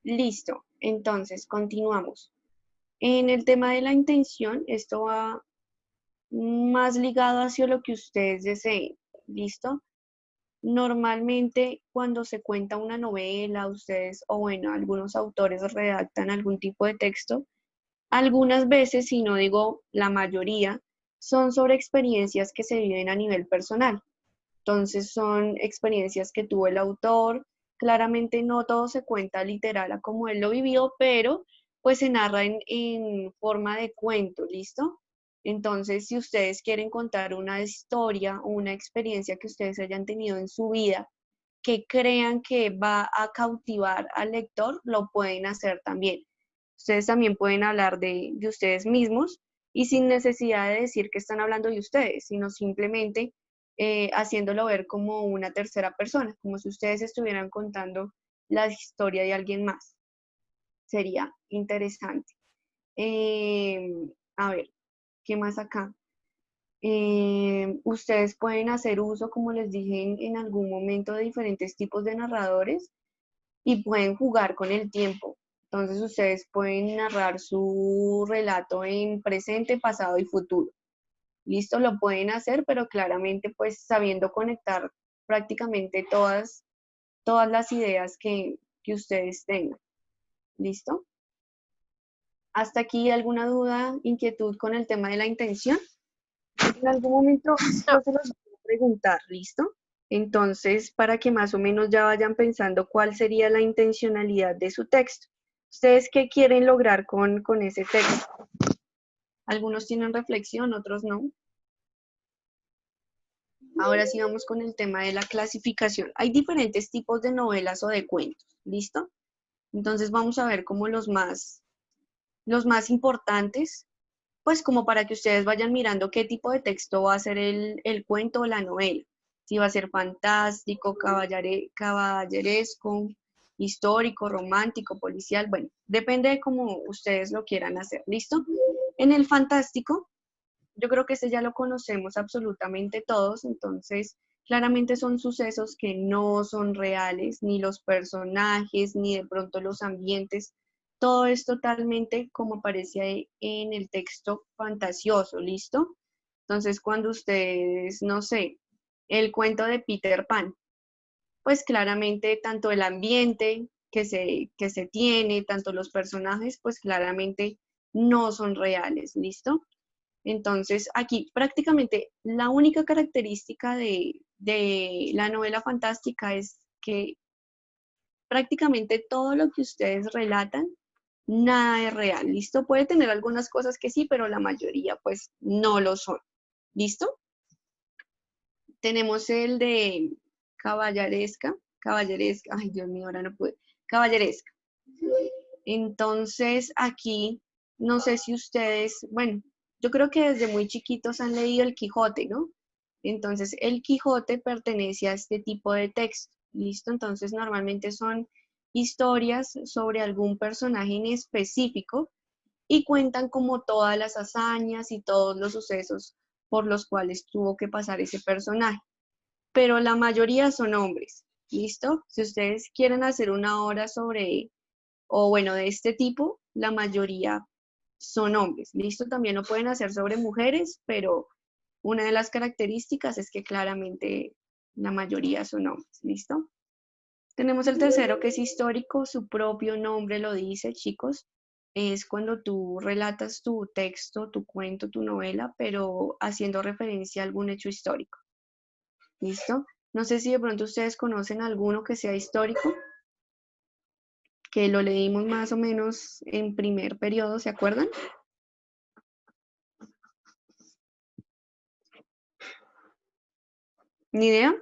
Listo, entonces continuamos. En el tema de la intención, esto va más ligado hacia lo que ustedes deseen. ¿Listo? Normalmente cuando se cuenta una novela, ustedes, o bueno, algunos autores redactan algún tipo de texto, algunas veces, si no digo la mayoría, son sobre experiencias que se viven a nivel personal. Entonces son experiencias que tuvo el autor. Claramente no todo se cuenta literal a como él lo vivió, pero pues se narra en forma de cuento, ¿listo? Entonces, si ustedes quieren contar una historia o una experiencia que ustedes hayan tenido en su vida, que crean que va a cautivar al lector, lo pueden hacer también. Ustedes también pueden hablar de ustedes mismos y sin necesidad de decir que están hablando de ustedes, sino simplemente haciéndolo ver como una tercera persona, como si ustedes estuvieran contando la historia de alguien más. Sería interesante. A ver, ¿qué más acá? Ustedes pueden hacer uso, como les dije en algún momento, de diferentes tipos de narradores y pueden jugar con el tiempo. Entonces ustedes pueden narrar su relato en presente, pasado y futuro. Listo, lo pueden hacer, pero claramente pues sabiendo conectar prácticamente todas las ideas que ustedes tengan. ¿Listo? ¿Hasta aquí alguna duda, inquietud con el tema de la intención? En algún momento No. yo se los voy a preguntar, ¿listo? Entonces, para que más o menos ya vayan pensando cuál sería la intencionalidad de su texto. ¿Ustedes qué quieren lograr con ese texto? Algunos tienen reflexión, otros no. Ahora sí vamos con el tema de la clasificación. Hay diferentes tipos de novelas o de cuentos, ¿listo? Entonces vamos a ver como los más importantes, pues como para que ustedes vayan mirando qué tipo de texto va a ser el cuento o la novela. Si va a ser fantástico, caballeresco, histórico, romántico, policial, bueno, depende de cómo ustedes lo quieran hacer, ¿listo? En el fantástico, yo creo que ese ya lo conocemos absolutamente todos, entonces claramente son sucesos que no son reales, ni los personajes, ni de pronto los ambientes, todo es totalmente como aparece ahí en el texto fantasioso, ¿listo? Entonces cuando ustedes, no sé, el cuento de Peter Pan, pues claramente tanto el ambiente que se tiene, tanto los personajes, pues claramente no son reales, ¿listo? Entonces, aquí prácticamente la única característica de la novela fantástica es que prácticamente todo lo que ustedes relatan, nada es real, ¿listo? Puede tener algunas cosas que sí, pero la mayoría pues no lo son, ¿listo? Tenemos el de caballeresca, ay Dios mío, ahora no pude, caballeresca. Entonces, aquí, no sé si ustedes, bueno, yo creo que desde muy chiquitos han leído El Quijote, ¿no? Entonces, El Quijote pertenece a este tipo de texto, ¿listo? Entonces, normalmente son historias sobre algún personaje en específico y cuentan como todas las hazañas y todos los sucesos por los cuales tuvo que pasar ese personaje, pero la mayoría son hombres, ¿listo? Si ustedes quieren hacer una obra sobre o bueno, de este tipo, la mayoría son hombres. Listo, también lo pueden hacer sobre mujeres, pero una de las características es que claramente la mayoría son hombres. ¿Listo? Tenemos el tercero que es histórico, su propio nombre lo dice, chicos. Es cuando tú relatas tu texto, tu cuento, tu novela, pero haciendo referencia a algún hecho histórico. ¿Listo? No sé si de pronto ustedes conocen alguno que sea histórico, que lo leímos más o menos en primer periodo, ¿se acuerdan? ¿Ni idea?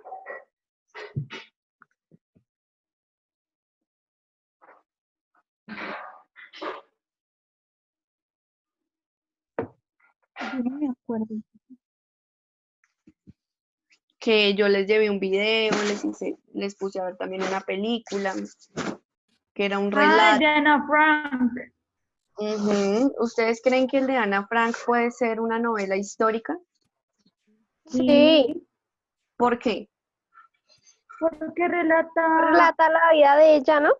Yo no me acuerdo. Que yo les llevé un video, les puse a ver también una película, que era un Ah, el relato. de Ana Frank. ¿Ustedes creen que el de Ana Frank puede ser una novela histórica? Sí, ¿Por qué? Porque relata, relata la vida de ella, ¿no?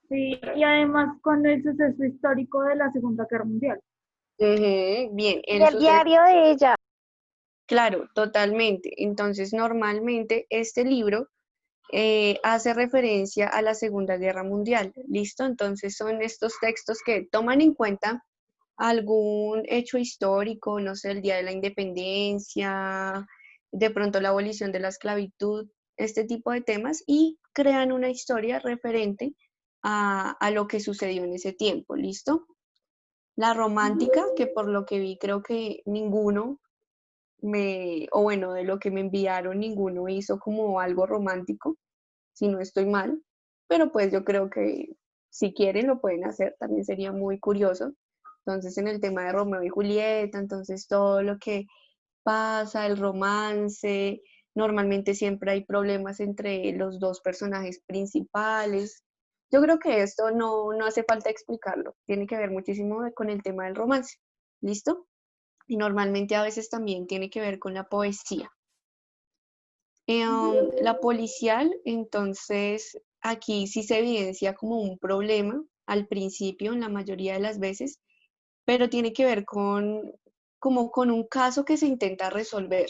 Sí, y además con el suceso histórico de la Segunda Guerra Mundial. Ujú, bien, Y el el suceso. diario de ella. Claro, totalmente. Entonces, normalmente este libro hace referencia a la Segunda Guerra Mundial. ¿Listo? Entonces, son estos textos que toman en cuenta algún hecho histórico, no sé, el Día de la Independencia, de pronto la abolición de la esclavitud, este tipo de temas, y crean una historia referente a lo que sucedió en ese tiempo. ¿Listo? La romántica, que por lo que vi, creo que ninguno o bueno, de lo que me enviaron, ninguno hizo como algo romántico, si no estoy mal, pero pues yo creo que si quieren lo pueden hacer, también sería muy curioso. Entonces, en el tema de Romeo y Julieta, entonces todo lo que pasa, el romance, normalmente siempre hay problemas entre los dos personajes principales. Yo creo que esto no hace falta explicarlo, tiene que ver muchísimo con el tema del romance. ¿Listo? Y normalmente a veces también tiene que ver con la poesía. La policial, entonces, aquí sí se evidencia como un problema al principio, en la mayoría de las veces, pero tiene que ver como con un caso que se intenta resolver.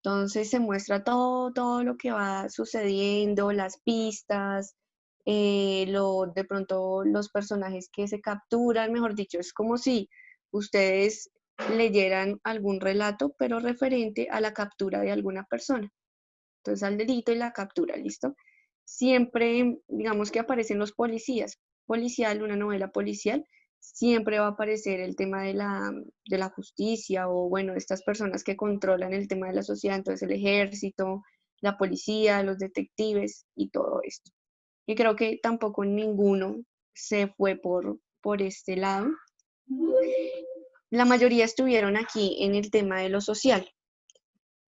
Entonces se muestra todo lo que va sucediendo, las pistas, de pronto los personajes que se capturan, mejor dicho, es como si ustedes leyeran algún relato, pero referente a la captura de alguna persona. Entonces al delito y la captura, ¿listo? Siempre, digamos que aparecen los policías. Policial, una novela policial, siempre va a aparecer el tema de la justicia o, bueno, estas personas que controlan el tema de la sociedad, entonces el ejército, la policía, los detectives y todo esto. Y creo que tampoco ninguno se fue por este lado. La mayoría estuvieron aquí en el tema de lo social.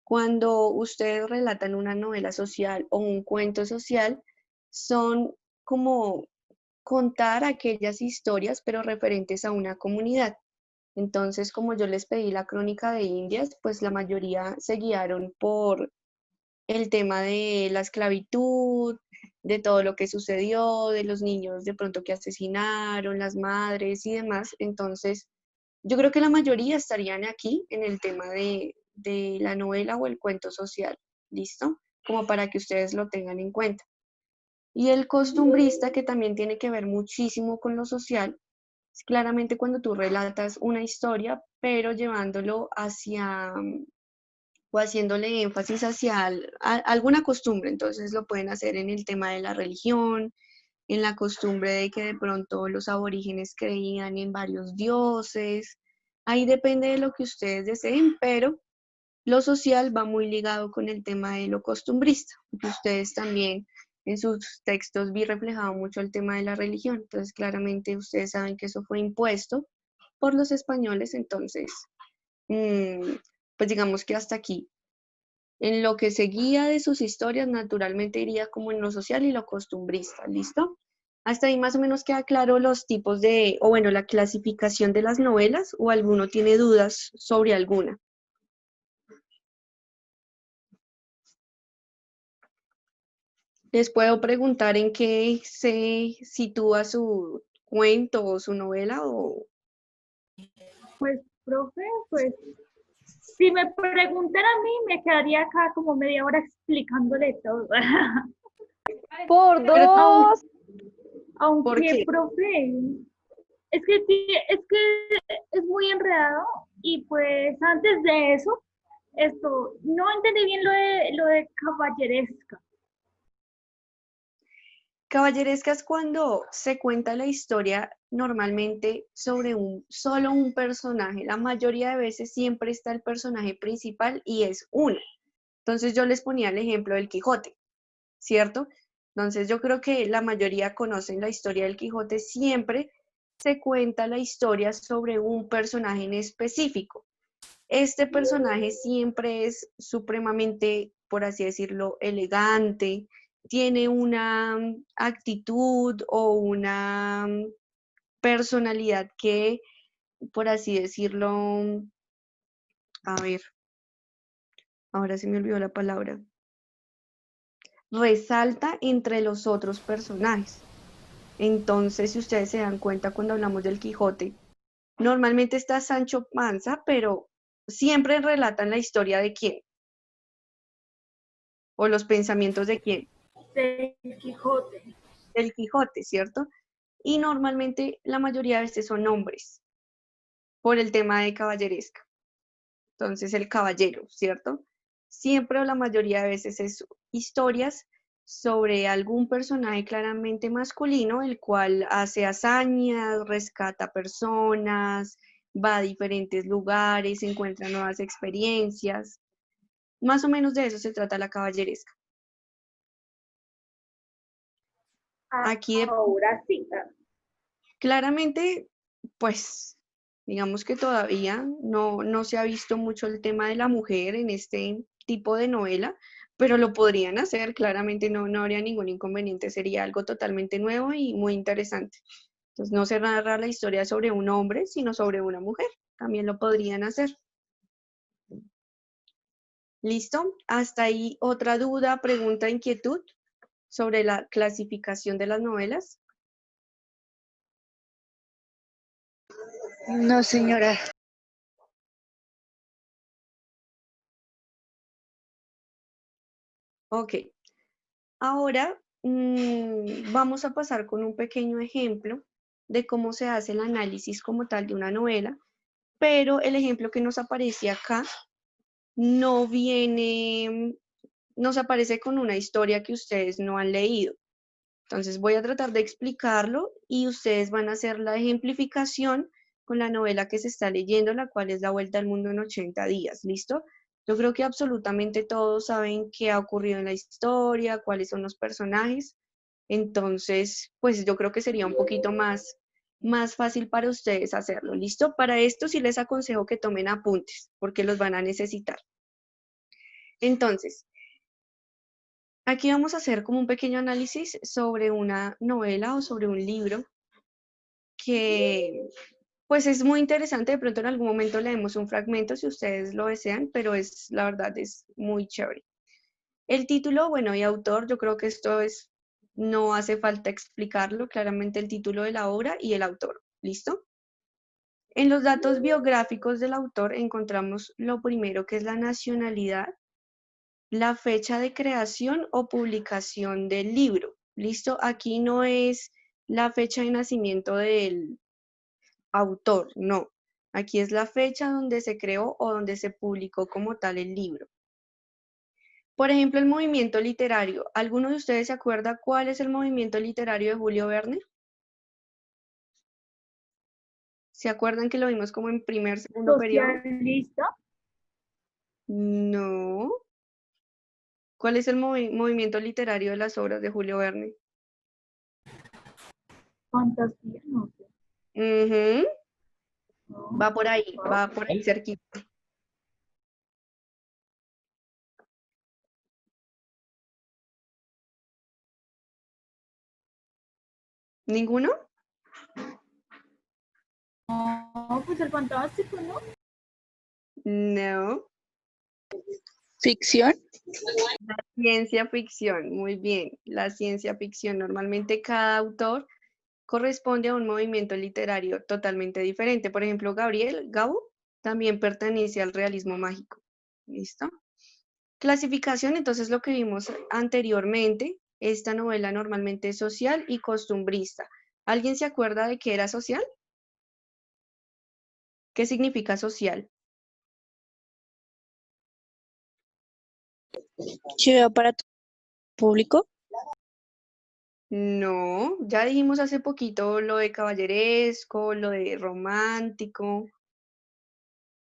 Cuando ustedes relatan una novela social o un cuento social, son como contar aquellas historias, pero referentes a una comunidad. Entonces, como yo les pedí la crónica de Indias, pues la mayoría se guiaron por el tema de la esclavitud, de todo lo que sucedió, de los niños de pronto que asesinaron, las madres y demás. Entonces, yo creo que la mayoría estarían aquí en el tema de la novela o el cuento social, ¿listo? Como para que ustedes lo tengan en cuenta. Y el costumbrista, que también tiene que ver muchísimo con lo social, es claramente cuando tú relatas una historia, pero llevándolo hacia o haciéndole énfasis hacia alguna costumbre. Entonces lo pueden hacer en el tema de la religión, en la costumbre de que de pronto los aborígenes creían en varios dioses. Ahí depende de lo que ustedes deseen, pero lo social va muy ligado con el tema de lo costumbrista. Ustedes también en sus textos vi reflejado mucho el tema de la religión. Entonces, claramente ustedes saben que eso fue impuesto por los españoles. Entonces, mm, pues digamos que hasta aquí. En lo que seguía de sus historias, naturalmente iría como en lo social y lo costumbrista, ¿listo? Hasta ahí más o menos queda claro los tipos o bueno, la clasificación de las novelas, o alguno tiene dudas sobre alguna. Les puedo preguntar en qué se sitúa su cuento o su novela o... Pues, profe, pues, si me preguntan a mí, me quedaría acá como media hora explicándole todo. Por Pero, Aun- dos. ¿por Aunque, qué? profe, es que sí, es que es muy enredado y pues antes de eso, esto, no entendí bien lo de caballeresca. Caballeresca es cuando se cuenta la historia normalmente sobre solo un personaje. La mayoría de veces siempre está el personaje principal y es uno. Entonces yo les ponía el ejemplo del Quijote, ¿cierto? Entonces yo creo que la mayoría conocen la historia del Quijote. Siempre se cuenta la historia sobre un personaje en específico. Este personaje siempre es supremamente, por así decirlo, elegante, tiene una actitud o una personalidad que, por así decirlo, a ver, ahora se me olvidó la palabra, resalta entre los otros personajes. Entonces, si ustedes se dan cuenta cuando hablamos del Quijote, normalmente está Sancho Panza, pero siempre relatan la historia de quién o los pensamientos de quién, Del Quijote. del Quijote, ¿cierto? Y normalmente la mayoría de veces son hombres por el tema de caballeresca. Entonces, el caballero, ¿cierto? Siempre o la mayoría de veces es historias sobre algún personaje claramente masculino, el cual hace hazañas, rescata personas, va a diferentes lugares, encuentra nuevas experiencias. Más o menos de eso se trata la caballeresca. Aquí Ahora sí. claramente, pues, digamos que todavía no se ha visto mucho el tema de la mujer en este tipo de novela, pero lo podrían hacer, claramente no habría ningún inconveniente, sería algo totalmente nuevo y muy interesante. Entonces, no se narra la historia sobre un hombre, sino sobre una mujer, también lo podrían hacer. ¿Listo? Hasta ahí otra duda, pregunta, inquietud sobre la clasificación de las novelas. No, señora. Ok. Ahora vamos a pasar con un pequeño ejemplo de cómo se hace el análisis como tal de una novela, pero el ejemplo que nos aparece acá no viene, nos aparece con una historia que ustedes no han leído. Entonces voy a tratar de explicarlo y ustedes van a hacer la ejemplificación con la novela que se está leyendo, la cual es La Vuelta al Mundo en 80 días. ¿Listo? Yo creo que absolutamente todos saben qué ha ocurrido en la historia, cuáles son los personajes. Entonces, pues yo creo que sería un poquito más fácil para ustedes hacerlo. ¿Listo? Para esto sí les aconsejo que tomen apuntes, porque los van a necesitar. Entonces, aquí vamos a hacer como un pequeño análisis sobre una novela o sobre un libro que pues es muy interesante. De pronto en algún momento leemos un fragmento si ustedes lo desean, pero la verdad es muy chévere. El título, bueno, y autor, yo creo que no hace falta explicarlo, claramente el título de la obra y el autor. ¿Listo? En los datos biográficos del autor encontramos lo primero, que es la nacionalidad, la fecha de creación o publicación del libro. ¿Listo? Aquí no es la fecha de nacimiento del autor, no. Aquí es la fecha donde se creó o donde se publicó como tal el libro. Por ejemplo, el movimiento literario. ¿Alguno de ustedes se acuerda cuál es el movimiento literario de Julio Verne? ¿Se acuerdan que lo vimos como en primer, segundo periodo? Socialista. No. ¿Cuál es el movimiento literario de las obras de Julio Verne? Fantasía, no sé. Ujú. No. Va por ahí cerquita. ¿Ninguno? No, pues el fantástico, ¿no? No. ¿Ficción? Ciencia ficción, muy bien. La ciencia ficción, normalmente cada autor corresponde a un movimiento literario totalmente diferente. Por ejemplo, Gabo también pertenece al realismo mágico. ¿Listo? Clasificación, entonces lo que vimos anteriormente, esta novela normalmente es social y costumbrista. ¿Alguien se acuerda de qué era social? ¿Qué significa social? ¿Ciudad para todo público? No, ya dijimos hace poquito lo de caballeresco, lo de romántico,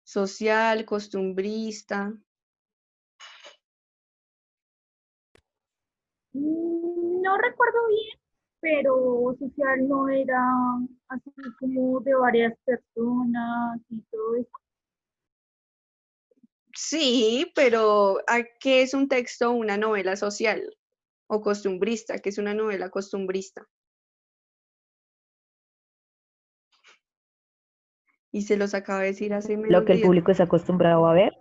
social, costumbrista. No recuerdo bien, pero social no era así como de varias personas y todo eso. Sí, pero ¿a qué es un texto o una novela social o costumbrista? ¿Qué es una novela costumbrista? Y se los acabo de decir hace Lo menos que de el 10. público está acostumbrado a ver.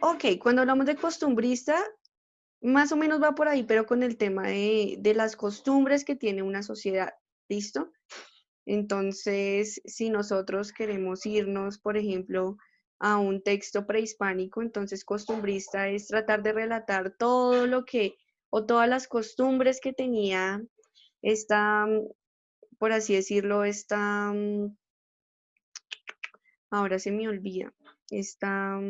Ok, cuando hablamos de costumbrista, más o menos va por ahí, pero con el tema de las costumbres que tiene una sociedad, ¿listo? Entonces, si nosotros queremos irnos, por ejemplo, a un texto prehispánico, entonces costumbrista es tratar de relatar todo lo que, o todas las costumbres que tenía esta, por así decirlo, esta, ahora se me olvida, esta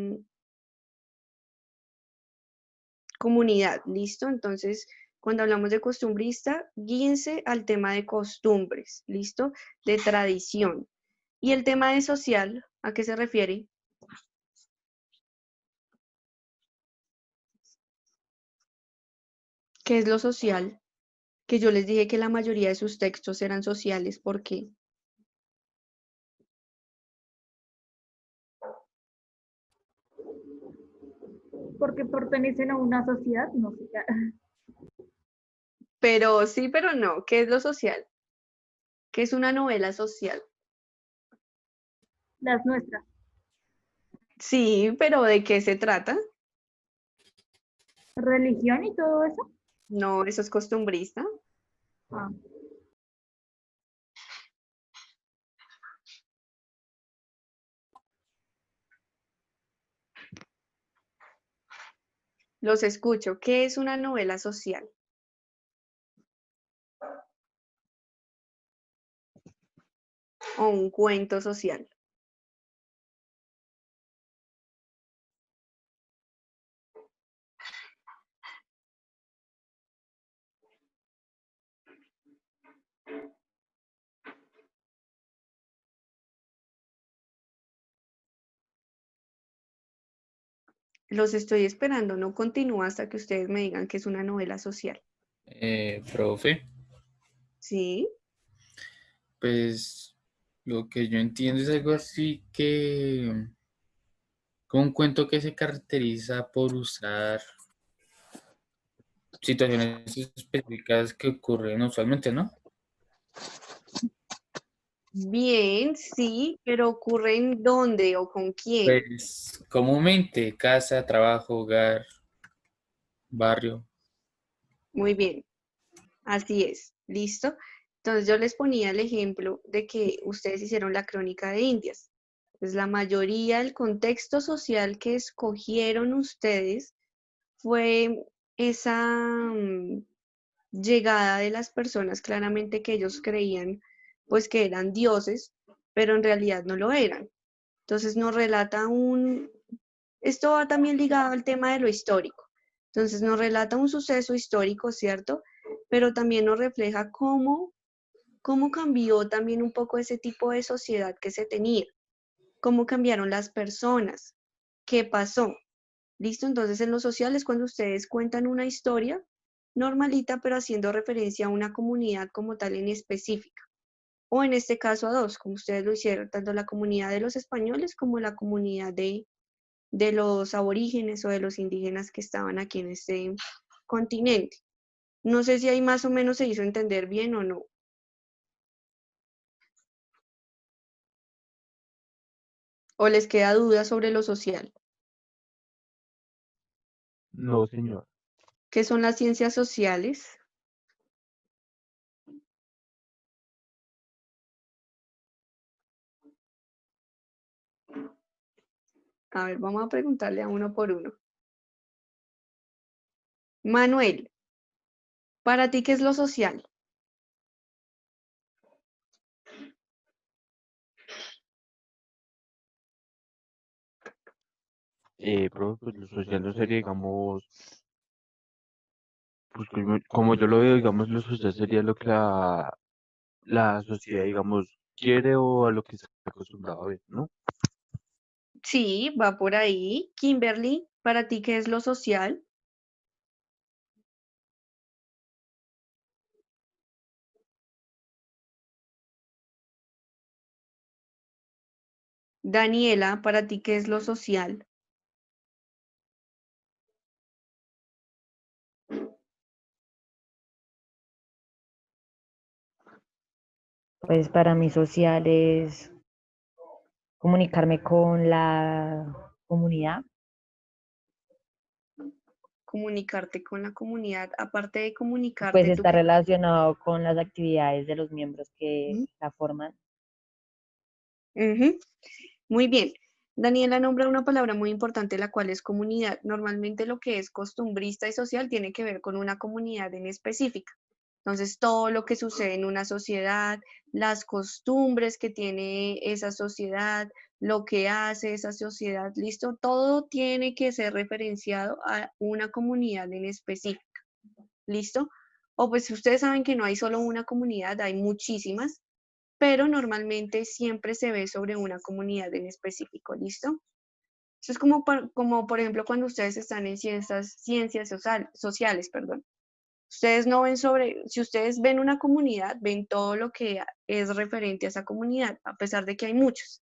comunidad, ¿listo? Entonces, cuando hablamos de costumbrista, guíense al tema de costumbres, ¿listo? De tradición. ¿Y el tema de social, a qué se refiere? ¿Qué es lo social? Que yo les dije que la mayoría de sus textos eran sociales, ¿por qué? Porque pertenecen a una sociedad, no sé. Pero sí, pero no. ¿Qué es lo social? ¿Qué es una novela social? Las nuestras. Sí, pero ¿de qué se trata? Religión y todo eso. No, eso es costumbrista. Ah, Los escucho. ¿Qué es una novela social? O un cuento social. Los estoy esperando, no continúa hasta que ustedes me digan que es una novela social. Profe, ¿Sí? pues lo que yo entiendo es algo así que, como un cuento que se caracteriza por usar situaciones específicas que ocurren usualmente, ¿no? Bien, sí, pero ¿ocurre en dónde o con quién? Pues comúnmente casa, trabajo, hogar, barrio. Muy bien, así es, ¿listo? Entonces yo les ponía el ejemplo de que ustedes hicieron la crónica de Indias. Pues la mayoría del contexto social que escogieron ustedes fue esa llegada de las personas, claramente que ellos creían pues que eran dioses, pero en realidad no lo eran. Entonces nos relata esto va también ligado al tema de lo histórico. Entonces nos relata un suceso histórico, ¿cierto? Pero también nos refleja cómo cambió también un poco ese tipo de sociedad que se tenía, cómo cambiaron las personas, qué pasó. ¿Listo? Entonces en los sociales, cuando ustedes cuentan una historia normalita, pero haciendo referencia a una comunidad como tal en específica, o en este caso a dos, como ustedes lo hicieron, tanto la comunidad de los españoles como la comunidad de los aborígenes o de los indígenas que estaban aquí en este continente. No sé si ahí más o menos se hizo entender bien o no. ¿O les queda duda sobre lo social? No, señor. ¿Qué son las ciencias sociales? A ver, vamos a preguntarle a uno por uno. Manuel, ¿para ti qué es lo social? Profe, pues lo social no sería, digamos, pues como yo lo veo, digamos, lo social sería lo que la sociedad, digamos, quiere o a lo que está acostumbrado a ver, ¿no? Sí, va por ahí. Kimberly, ¿para ti qué es lo social? Daniela, ¿para ti qué es lo social? Pues para mí social es comunicarme con la comunidad. comunicarte con la comunidad, aparte de comunicarte, Pues ¿tú está qué? relacionado con las actividades de los miembros que Ujú. la forman. Ujú. Muy bien. Daniela nombra una palabra muy importante, la cual es comunidad. Normalmente lo que es costumbrista y social tiene que ver con una comunidad en específica. Entonces, todo lo que sucede en una sociedad, las costumbres que tiene esa sociedad, lo que hace esa sociedad, listo, todo tiene que ser referenciado a una comunidad en específico, listo. O pues ustedes saben que no hay solo una comunidad, hay muchísimas, pero normalmente siempre se ve sobre una comunidad en específico, ¿listo? Eso es como, como por ejemplo, cuando ustedes están en ciencias sociales, perdón. Ustedes no ven sobre, si ustedes ven una comunidad, ven todo lo que es referente a esa comunidad, a pesar de que hay muchos.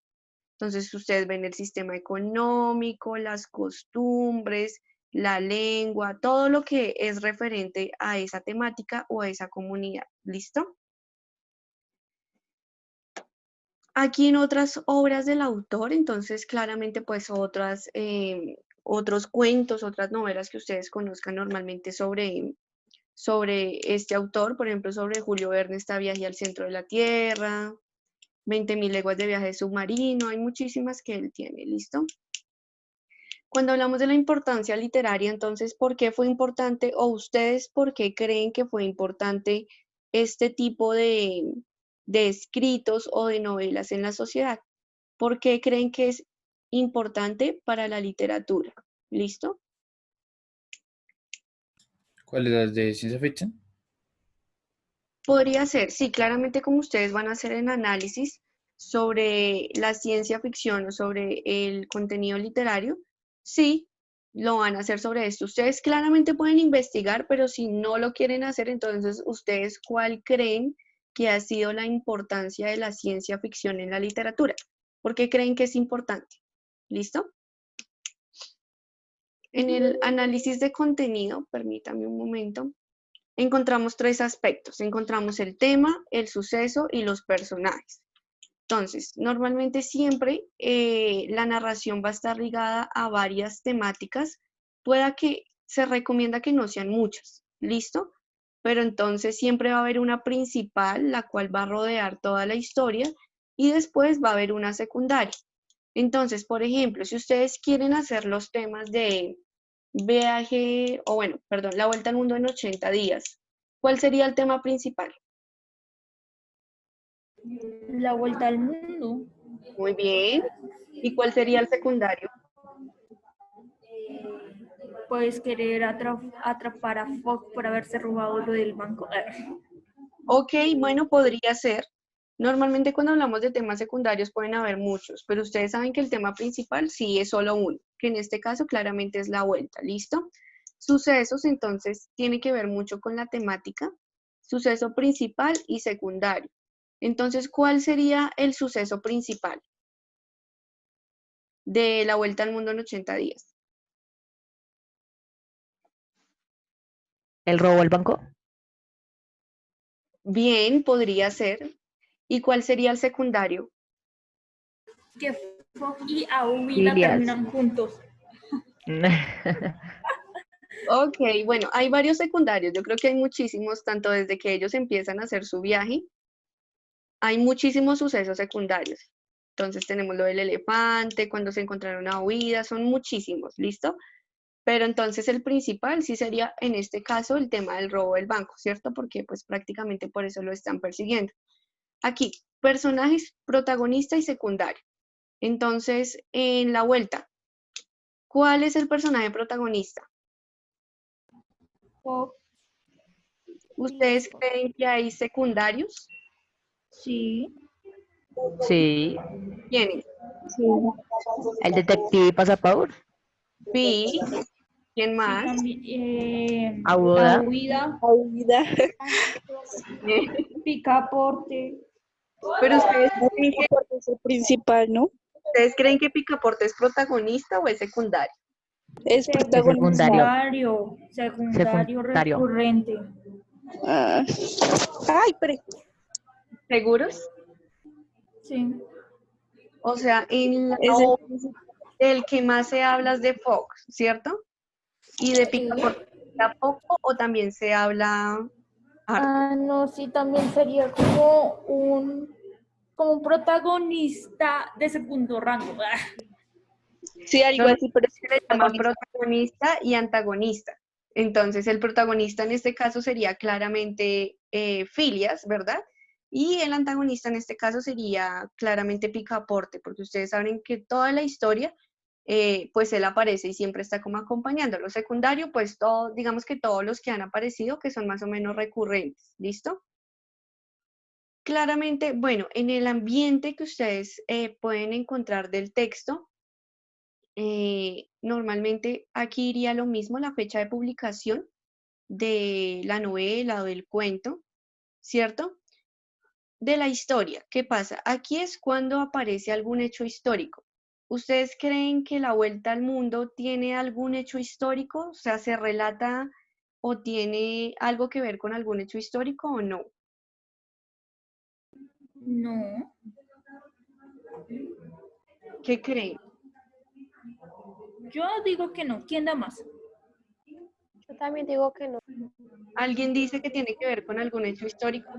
Entonces, ustedes ven el sistema económico, las costumbres, la lengua, todo lo que es referente a esa temática o a esa comunidad. ¿Listo? Aquí en otras obras del autor, entonces claramente pues otros cuentos, otras novelas que ustedes conozcan normalmente sobre este autor, por ejemplo sobre Julio Verne está Viaje al centro de la Tierra, 20.000 leguas de viaje submarino, hay muchísimas que él tiene, ¿listo? Cuando hablamos de la importancia literaria, entonces, ¿por qué fue importante o ustedes por qué creen que fue importante este tipo de escritos o de novelas en la sociedad? ¿Por qué creen que es importante para la literatura? ¿Listo? ¿Cuáles las de ciencia ficción? Podría ser, sí, claramente como ustedes van a hacer el análisis sobre la ciencia ficción o sobre el contenido literario, sí, lo van a hacer sobre esto. Ustedes claramente pueden investigar, pero si no lo quieren hacer, entonces ustedes, ¿cuál creen que ha sido la importancia de la ciencia ficción en la literatura? ¿Por qué creen que es importante? ¿Listo? En el análisis de contenido, permítame un momento, encontramos tres aspectos. Encontramos el tema, el suceso y los personajes. Entonces, normalmente siempre la narración va a estar ligada a varias temáticas. Pueda que se recomienda que no sean muchas, ¿listo? Pero entonces siempre va a haber una principal, la cual va a rodear toda la historia, y después va a haber una secundaria. Entonces, por ejemplo, si ustedes quieren hacer los temas de viaje, o bueno, perdón, la vuelta al mundo en 80 días, ¿cuál sería el tema principal? La vuelta al mundo. Muy bien. ¿Y cuál sería el secundario? Puedes querer atrapar a Fox por haberse robado lo del banco. Ok, bueno, podría ser. Normalmente cuando hablamos de temas secundarios pueden haber muchos, pero ustedes saben que el tema principal sí es solo uno, que en este caso claramente es la vuelta, ¿listo? Sucesos, entonces, tiene que ver mucho con la temática, suceso principal y secundario. Entonces, ¿cuál sería el suceso principal de la vuelta al mundo en 80 días? ¿El robo al banco? Bien, podría ser. ¿Y cuál sería el secundario? Que Fox y Aubila Phileas. terminan juntos. Ok, bueno, hay varios secundarios. Yo creo que hay muchísimos, tanto desde que ellos empiezan a hacer su viaje, hay muchísimos sucesos secundarios. Entonces tenemos lo del elefante, cuando se encontraron a huida, son muchísimos, ¿listo? Pero entonces el principal sí sería, en este caso, el tema del robo del banco, ¿cierto? Porque pues prácticamente por eso lo están persiguiendo. Aquí, personajes protagonista y secundario. Entonces, en la vuelta, ¿cuál es el personaje protagonista? Fox, ¿Ustedes creen que hay secundarios? sí. Sí. ¿Quiénes? El detective Pasapaur. Sí. ¿Quién Sí, más? también. La Aguda. huida, Aida. picaporte. Pero No, porque es el principal, ¿no? ustedes creen que Picaporte es protagonista o es secundario? Es Es protagonista. secundario. Secundario Secundario. recurrente. Ah. Ay, pero ¿Seguros? Sí. O sea, en la es el obra del que más se habla es de Fox, ¿cierto? ¿Y de Picaporte se habla poco o también se habla harto? No, sí, también sería como un protagonista de segundo rango. Sí, algo así, pero Normalmente es se le llama protagonista. protagonista y antagonista. Entonces, el protagonista en este caso sería claramente Filias, ¿verdad? Y el antagonista en este caso sería claramente Picaporte, porque ustedes saben que toda la historia, pues él aparece y siempre está como acompañando. Lo secundario, pues todo, digamos que todos los que han aparecido, que son más o menos recurrentes, ¿listo? Claramente, bueno, en el ambiente que ustedes pueden encontrar del texto, normalmente aquí iría lo mismo, la fecha de publicación de la novela o del cuento, ¿cierto? De la historia. ¿Qué pasa? Aquí es cuando aparece algún hecho histórico. ¿Ustedes creen que la vuelta al mundo tiene algún hecho histórico? O sea, ¿se relata o tiene algo que ver con algún hecho histórico o no? No, ¿Qué creen? yo digo que no. ¿Quién da más? Yo también digo que no. ¿Alguien dice que tiene que ver con algún hecho histórico?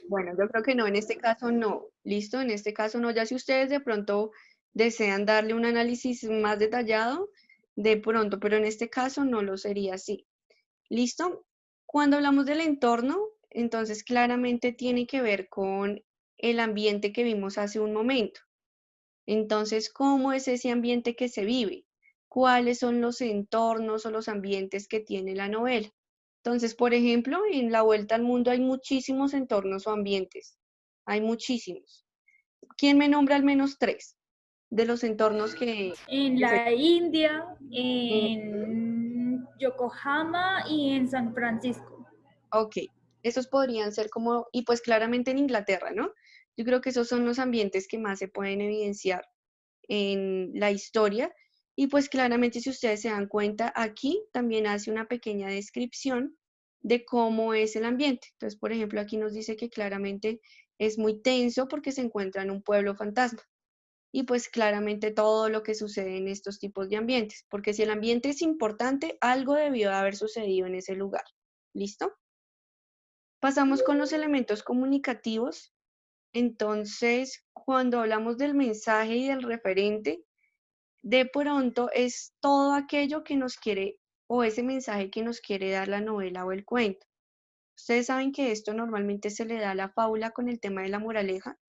Bueno, yo creo que no, en este caso no. Listo, en este caso no. Ya si ustedes de pronto desean darle un análisis más detallado, de pronto, pero en este caso no lo sería así. ¿Listo? Cuando hablamos del entorno, entonces claramente tiene que ver con el ambiente que vimos hace un momento. Entonces, ¿cómo es ese ambiente que se vive? ¿Cuáles son los entornos o los ambientes que tiene la novela? Entonces, por ejemplo, en La Vuelta al Mundo hay muchísimos entornos o ambientes. Hay muchísimos. ¿Quién me nombra al menos 3 de los entornos En que se... la India, eh, en Yokohama y en San Francisco. ok, esos podrían ser como, y pues claramente en Inglaterra, ¿no? Yo creo que esos son los ambientes que más se pueden evidenciar en la historia. Y pues claramente si ustedes se dan cuenta, aquí también hace una pequeña descripción de cómo es el ambiente. Entonces, por ejemplo, aquí nos dice que claramente es muy tenso porque se encuentra en un pueblo fantasma. Y pues claramente todo lo que sucede en estos tipos de ambientes, porque si el ambiente es importante, algo debió de haber sucedido en ese lugar. ¿Listo? Pasamos con los elementos comunicativos. Entonces, cuando hablamos del mensaje y del referente, de pronto es todo aquello que nos quiere o ese mensaje que nos quiere dar la novela o el cuento. Ustedes saben que esto normalmente se le da a la fábula con el tema de la moraleja,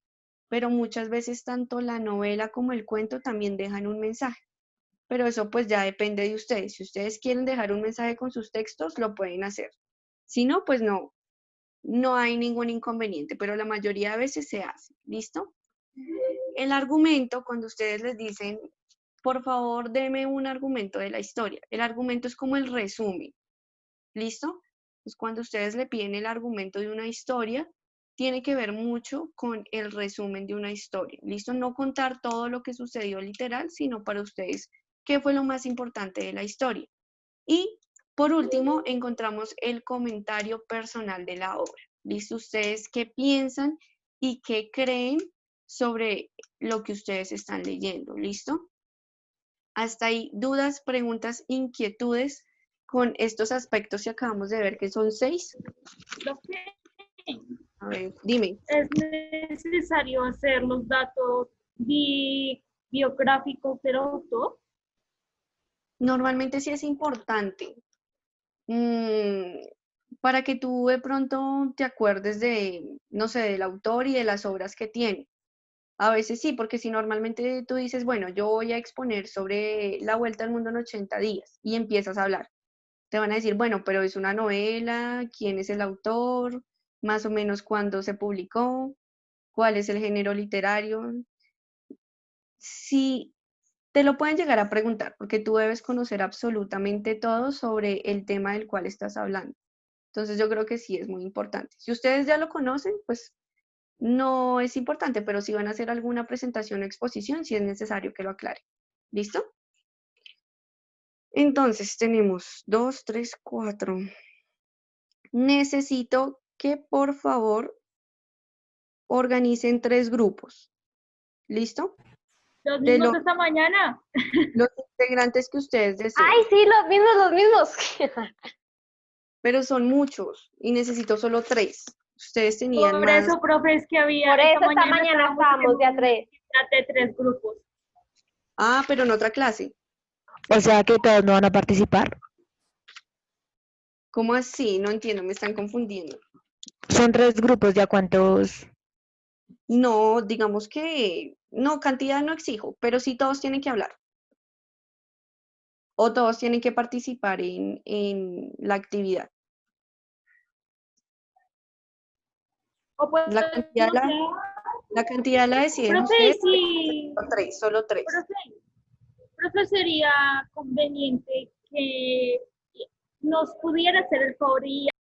pero muchas veces tanto la novela como el cuento también dejan un mensaje. Pero eso pues ya depende de ustedes. Si ustedes quieren dejar un mensaje con sus textos, lo pueden hacer. Si no, pues no, no hay ningún inconveniente, pero la mayoría de veces se hace. ¿Listo? El argumento, cuando ustedes les dicen, por favor, deme un argumento de la historia. El argumento es como el resumen, ¿listo? Pues cuando ustedes le piden el argumento de una historia, tiene que ver mucho con el resumen de una historia, ¿listo? No contar todo lo que sucedió literal, sino para ustedes qué fue lo más importante de la historia. Y por último, encontramos el comentario personal de la obra, ¿listo? Ustedes qué piensan y qué creen sobre lo que ustedes están leyendo, ¿listo? Hasta ahí, dudas, preguntas, inquietudes con estos aspectos que acabamos de ver, que son 6. Profe, A ver, dime. es necesario hacer los datos biográficos del autor. Normalmente sí es importante para que tú de pronto te acuerdes de, no sé, del autor y de las obras que tiene. A veces sí, porque si normalmente tú dices, bueno, yo voy a exponer sobre la vuelta al mundo en 80 días y empiezas a hablar. Te van a decir, bueno, pero es una novela, quién es el autor, más o menos cuándo se publicó, cuál es el género literario. Sí, te lo pueden llegar a preguntar, porque tú debes conocer absolutamente todo sobre el tema del cual estás hablando. Entonces yo creo que sí es muy importante. Si ustedes ya lo conocen, pues no es importante, pero si van a hacer alguna presentación o exposición, sí es necesario que lo aclare. ¿Listo? Entonces tenemos 2, 3, 4. Necesito que por favor organicen 3 grupos. ¿Listo? Los De mismos lo- de esta mañana. Los integrantes que ustedes deseen. Ay, sí, los mismos. Pero son muchos y necesito solo 3. Ustedes tenían Por más. eso, profe, es que había Por eso esta mañana estábamos de a en 3. de 3 grupos. Ah, pero en otra clase. O sea que todos no van a participar. ¿Cómo así? No entiendo, me están confundiendo. Son 3 grupos, ¿ya cuántos? No, digamos que no, cantidad no exijo, pero sí todos tienen que hablar. O todos tienen que participar en la actividad. O pues, La cantidad, no sé, la cantidad la deciden profe, ustedes. sí, Solo 3. profe, sería conveniente que nos pudiera hacer el favor y